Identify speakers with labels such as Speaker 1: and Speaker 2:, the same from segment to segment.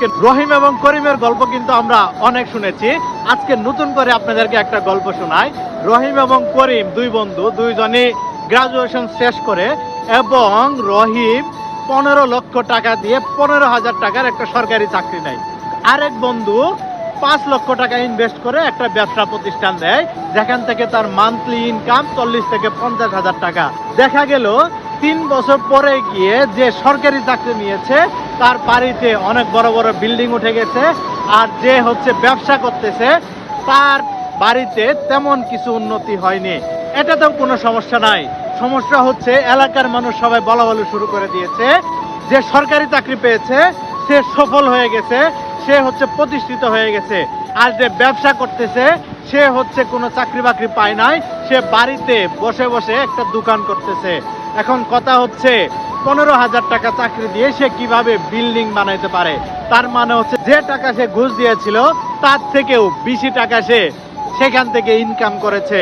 Speaker 1: রহিম এবং করিমের গল্প কিন্তু আমরা অনেক শুনেছি। আজকে নতুন করে আপনাদেরকে একটা গল্প শোনাই। রহিম এবং করিম দুই বন্ধু, দুইজনই গ্রাজুয়েশন শেষ করে, এবং রহিম 15 লক্ষ টাকা দিয়ে 15,000 টাকার একটা সরকারি চাকরি নেয়। আরেক বন্ধু 5 লক্ষ টাকা ইনভেস্ট করে একটা ব্যবসা প্রতিষ্ঠান দেয়, যেখান থেকে তার মান্থলি ইনকাম 40 থেকে 50,000 টাকা। দেখা গেল 3 বছর পরে গিয়ে যে সরকারি চাকরি নিয়েছে তার বাড়িতে অনেক বড় বড় বিল্ডিং উঠে গেছে, আর যে হচ্ছে ব্যবসা করতেছে তার বাড়িতে তেমন কিছু উন্নতি হয়নি। এটাতেও কোনো সমস্যা নাই। সমস্যা হচ্ছে এলাকার মানুষ সবাই বলা শুরু করে দিয়েছে যে সরকারি চাকরি পেয়েছে, সে সফল হয়ে গেছে, সে হচ্ছে প্রতিষ্ঠিত হয়ে গেছে। আর যে ব্যবসা করতেছে সে হচ্ছে কোনো চাকরি বাকরি পায় নাই, সে বাড়িতে বসে বসে একটা দোকান করতেছে। এখন কথা হচ্ছে 15,000 টাকা চাকরি দিয়ে সে কিভাবে বিল্ডিং বানাইতে পারে? তার মানে হচ্ছে যে টাকা সে ঘুষ দিয়েছিল তার থেকেও বেশি টাকা সে সেখান থেকে ইনকাম করেছে।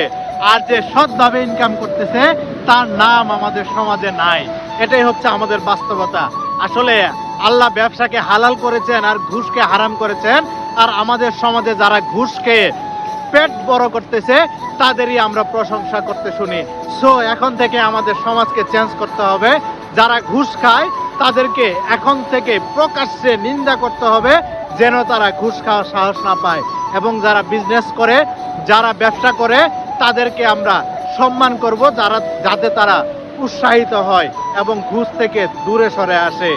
Speaker 1: আর যে সৎভাবে ইনকাম করতেছে তার নাম আমাদের সমাজে নাই। এটাই হচ্ছে আমাদের বাস্তবতা। আসলে আল্লাহ ব্যবসাকে হালাল করেছেন আর ঘুষকে হারাম করেছেন, আর আমাদের সমাজে যারা ঘুষ খেয়ে পেট বড় করতেছে তাদেরই আমরা প্রশংসা করতে শুনি। সো এখন থেকে আমাদের সমাজকে চেঞ্জ করতে হবে। যারা ঘুষ খায় তাদেরকে এখন থেকে প্রকাশ্যে নিন্দা করতে হবে, যেন তারা ঘুষ খাওয়ার সাহস না পায়। এবং যারা বিজনেস করে, যারা ব্যবসা করে, তাদেরকে আমরা সম্মান করব, যাতে তারা উৎসাহিত হয় এবং ঘুষ থেকে দূরে সরে আসে।